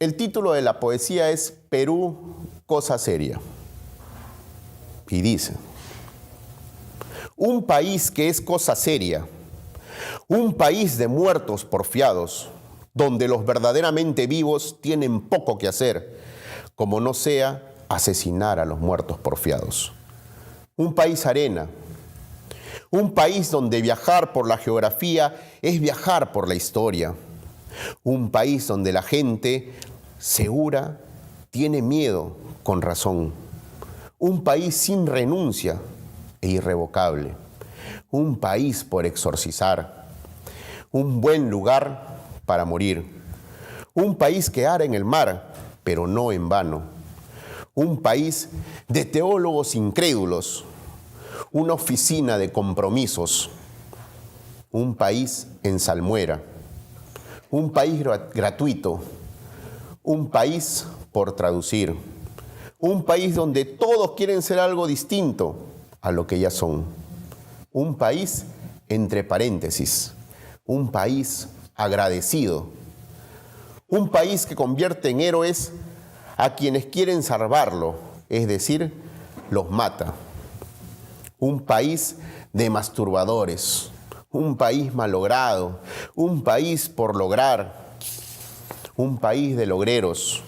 El título de la poesía es Perú, cosa seria. Y dice: un país que es cosa seria, un país de muertos porfiados, donde los verdaderamente vivos tienen poco que hacer, como no sea asesinar a los muertos porfiados. Un país arena, un país donde viajar por la geografía es viajar por la historia. Un país donde la gente segura tiene miedo con razón. Un país sin renuncia e irrevocable. Un país por exorcizar. Un buen lugar para morir. Un país que ara en el mar, pero no en vano. Un país de teólogos incrédulos. Una oficina de compromisos. Un país en salmuera. Un país gratuito. Un país por traducir. Un país donde todos quieren ser algo distinto a lo que ya son. Un país entre paréntesis. Un país agradecido. Un país que convierte en héroes a quienes quieren salvarlo, es decir, los mata. Un país de masturbadores. Un país malogrado. Un país por lograr. Un país de logreros.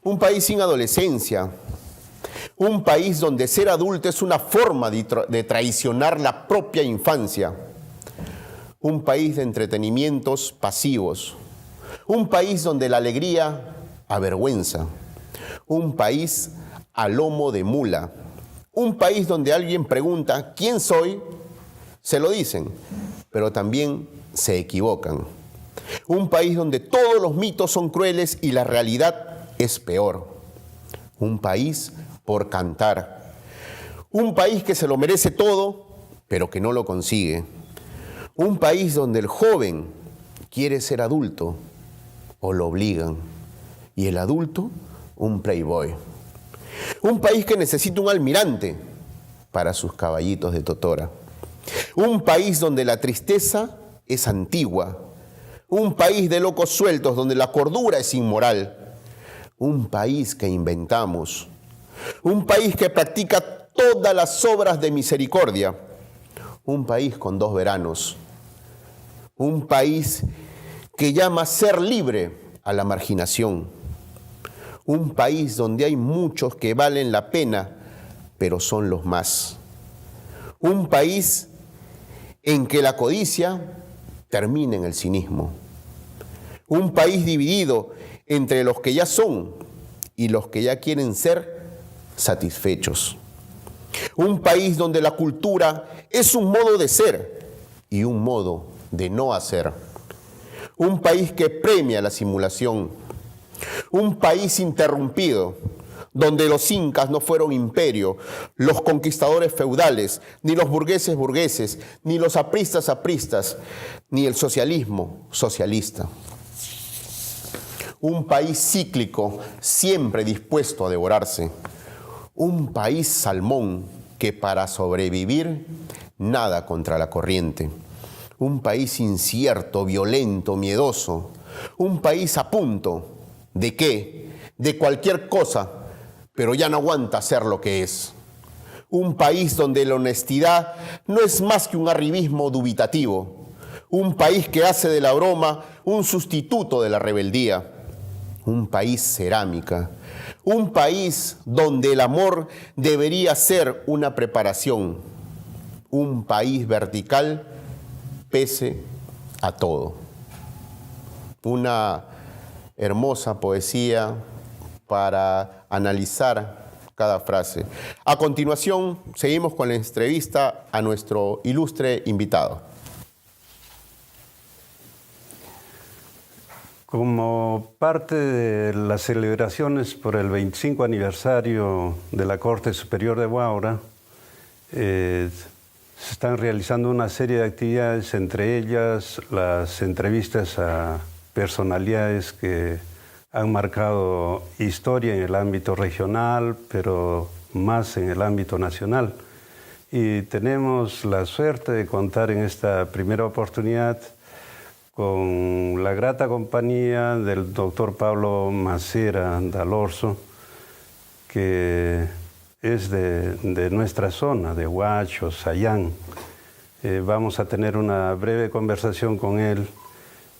Un país sin adolescencia. Un país donde ser adulto es una forma de traicionar la propia infancia. Un país de entretenimientos pasivos. Un país donde la alegría avergüenza. Un país a lomo de mula. Un país donde alguien pregunta ¿quién soy? Se lo dicen, pero también se equivocan. Un país donde todos los mitos son crueles y la realidad es peor. Un país por cantar. Un país que se lo merece todo, pero que no lo consigue. Un país donde el joven quiere ser adulto o lo obligan. Y el adulto, un playboy. Un país que necesita un almirante para sus caballitos de totora. Un país donde la tristeza es antigua. Un país de locos sueltos donde la cordura es inmoral. Un país que inventamos. Un país que practica todas las obras de misericordia. Un país con 2 veranos. Un país que llama ser libre a la marginación. Un país donde hay muchos que valen la pena, pero son los más. Un país en que la codicia termina en el cinismo. Un país dividido entre los que ya son y los que ya quieren ser satisfechos. Un país donde la cultura es un modo de ser y un modo de no hacer. Un país que premia la simulación. Un país interrumpido, donde los incas no fueron imperio, los conquistadores feudales, ni los burgueses, ni los apristas, ni el socialismo socialista. Un país cíclico, siempre dispuesto a devorarse. Un país salmón que para sobrevivir nada contra la corriente. Un país incierto, violento, miedoso. Un país a punto. ¿De qué? De cualquier cosa, pero ya no aguanta ser lo que es. Un país donde la honestidad no es más que un arribismo dubitativo. Un país que hace de la broma un sustituto de la rebeldía. Un país cerámica. Un país donde el amor debería ser una preparación. Un país vertical pese a todo. Una hermosa poesía para analizar cada frase. A continuación, seguimos con la entrevista a nuestro ilustre invitado. Como parte de las celebraciones por el 25 aniversario de la Corte Superior de Huaura, se están realizando una serie de actividades, entre ellas las entrevistas a personalidades que han marcado historia en el ámbito regional, pero más en el ámbito nacional. Y tenemos la suerte de contar en esta primera oportunidad con la grata compañía del doctor Pablo Macera Dalorzo, que es de nuestra zona, de Huacho, Sayán. Vamos a tener una breve conversación con él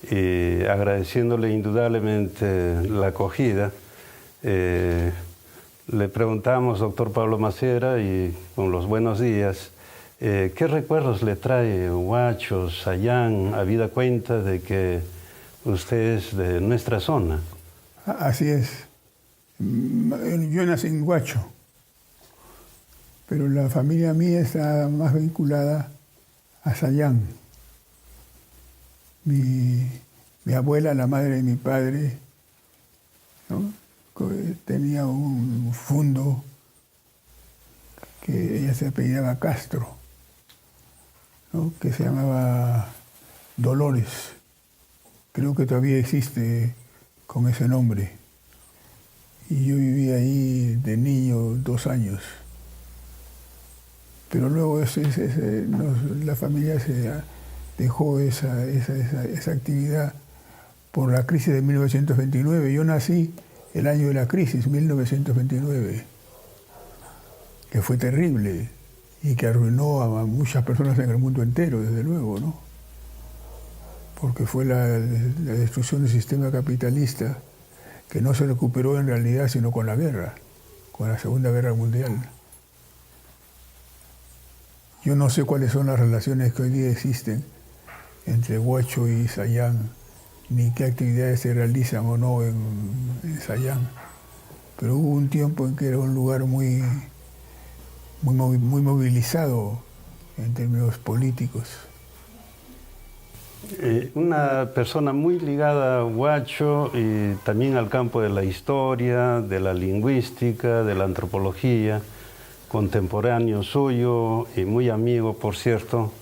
y agradeciéndole indudablemente la acogida. Le preguntamos, doctor Pablo Macera, y con los buenos días, ¿qué recuerdos le trae Huacho, Sayán, habida cuenta de que usted es de nuestra zona? Así es. Yo nací en Huacho, pero la familia mía está más vinculada a Sayán. Mi abuela, la madre de mi padre, ¿no?, tenía un fundo que ella se apellidaba Castro, ¿no?, que se llamaba Dolores. Creo que todavía existe con ese nombre. Y yo viví ahí de niño 2 años. Pero luego la familia dejó esa actividad por la crisis de 1929. Yo nací el año de la crisis, 1929, que fue terrible y que arruinó a muchas personas en el mundo entero, desde luego, ¿no? Porque fue la destrucción del sistema capitalista, que no se recuperó en realidad sino con la guerra, con la Segunda Guerra Mundial. Yo no sé cuáles son las relaciones que hoy día existen entre Huacho y Sayán, ni qué actividades se realizan o no en Sayán, pero hubo un tiempo en que era un lugar muy movilizado en términos políticos. Una persona muy ligada a Huacho y también al campo de la historia, de la lingüística, de la antropología, contemporáneo suyo y muy amigo, por cierto,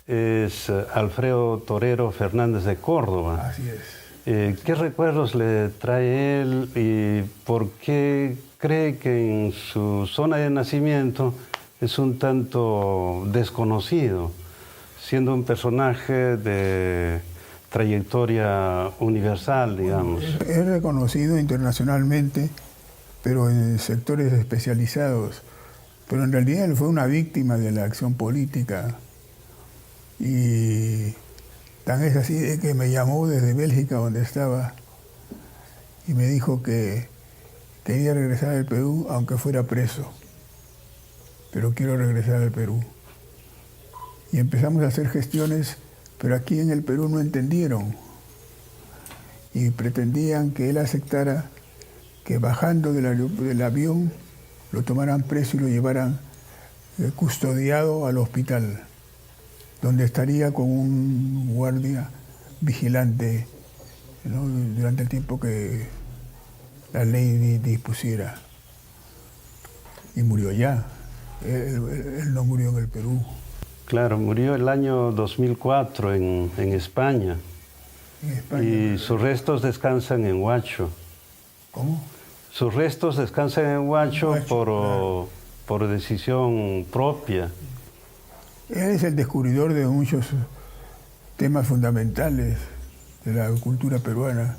es Alfredo Torero Fernández de Córdoba. Así es. ¿Qué recuerdos le trae él y por qué cree que en su zona de nacimiento es un tanto desconocido, siendo un personaje de trayectoria universal, digamos? Es reconocido internacionalmente, pero en sectores especializados. Pero en realidad él fue una víctima de la acción política. Y tan es así de que me llamó desde Bélgica, donde estaba, y me dijo que quería regresar al Perú, aunque fuera preso. Pero quiero regresar al Perú. Y empezamos a hacer gestiones, pero aquí en el Perú no entendieron. Y pretendían que él aceptara que bajando del avión lo tomaran preso y lo llevaran custodiado al hospital, donde estaría con un guardia vigilante, ¿no?, durante el tiempo que la ley dispusiera. Y murió allá. Él no murió en el Perú. Claro, murió el año 2004 en España. En España. Y sus restos descansan en Huacho. ¿Cómo? Sus restos descansan en Huacho por decisión propia. Él es el descubridor de muchos temas fundamentales de la cultura peruana,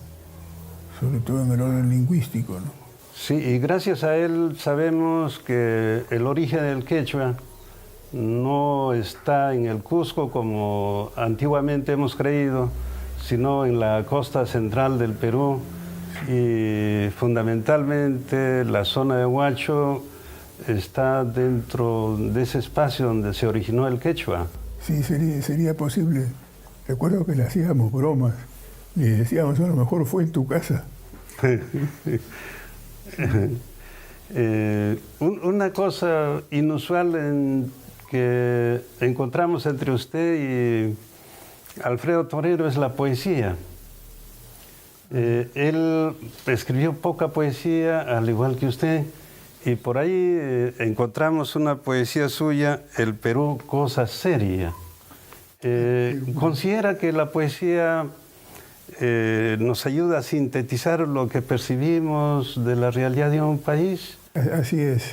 sobre todo en el orden lingüístico, ¿no? Sí, y gracias a él sabemos que el origen del quechua no está en el Cusco como antiguamente hemos creído, sino en la costa central del Perú, y fundamentalmente la zona de Huacho está dentro de ese espacio donde se originó el quechua. Sí, sería posible. Recuerdo que le hacíamos bromas y decíamos, a lo mejor fue en tu casa. Una cosa inusual que encontramos entre usted y Alfredo Torero es la poesía. Él escribió poca poesía, al igual que usted, y por ahí encontramos una poesía suya, El Perú, cosa seria. ¿Considera que la poesía nos ayuda a sintetizar lo que percibimos de la realidad de un país? Así es.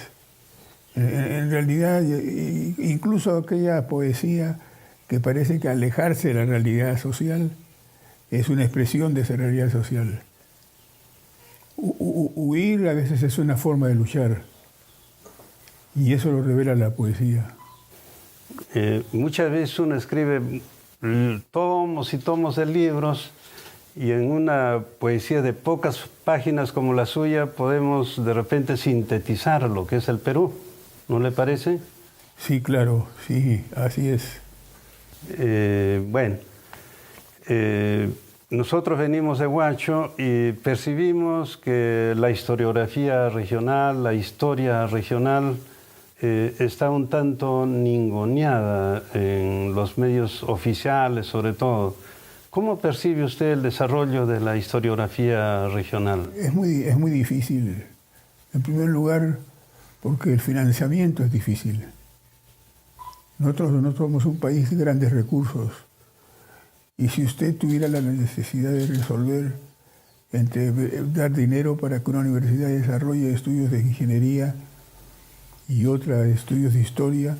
En realidad, incluso aquella poesía que parece que alejarse de la realidad social, es una expresión de esa realidad social. Huir a veces es una forma de luchar, y eso lo revela la poesía. Muchas veces uno escribe tomos y tomos de libros, y en una poesía de pocas páginas como la suya podemos de repente sintetizar lo que es el Perú, ¿no le parece? Sí, claro, sí, así es. Nosotros venimos de Huacho y percibimos que la historiografía regional, la historia regional, está un tanto ninguneada en los medios oficiales, sobre todo. ¿Cómo percibe usted el desarrollo de la historiografía regional? Es muy difícil. En primer lugar, porque el financiamiento es difícil. Nosotros no somos un país de grandes recursos. Y si usted tuviera la necesidad de resolver entre dar dinero para que una universidad desarrolle estudios de ingeniería y otra estudios de historia,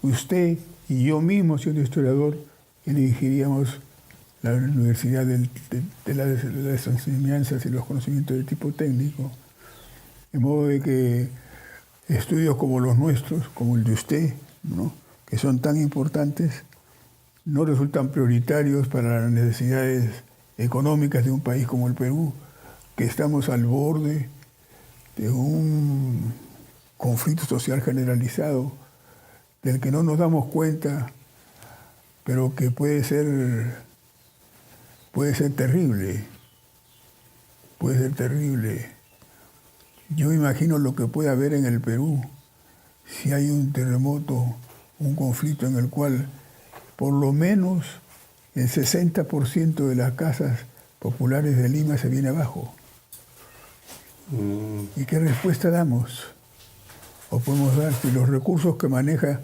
usted y yo mismo, siendo historiador, elegiríamos la universidad de las enseñanzas y los conocimientos de tipo técnico. De modo de que estudios como los nuestros, como el de usted, ¿no?, que son tan importantes, no resultan prioritarios para las necesidades económicas de un país como el Perú, que estamos al borde de un conflicto social generalizado del que no nos damos cuenta, pero que puede ser terrible. Puede ser terrible. Yo imagino lo que puede haber en el Perú si hay un terremoto, un conflicto en el cual por lo menos el 60% de las casas populares de Lima se viene abajo. ¿Y qué respuesta damos? O podemos dar si los recursos que maneja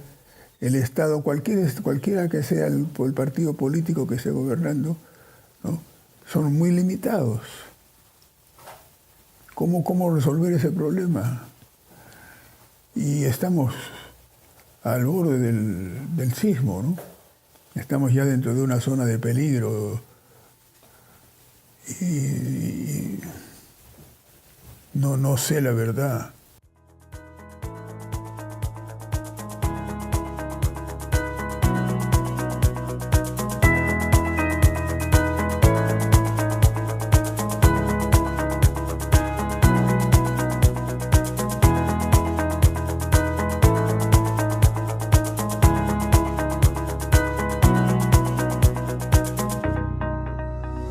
el Estado, cualquiera que sea el partido político que esté gobernando, ¿no?, son muy limitados. ¿Cómo resolver ese problema? Y estamos al borde del sismo, ¿no? Estamos ya dentro de una zona de peligro y no sé la verdad.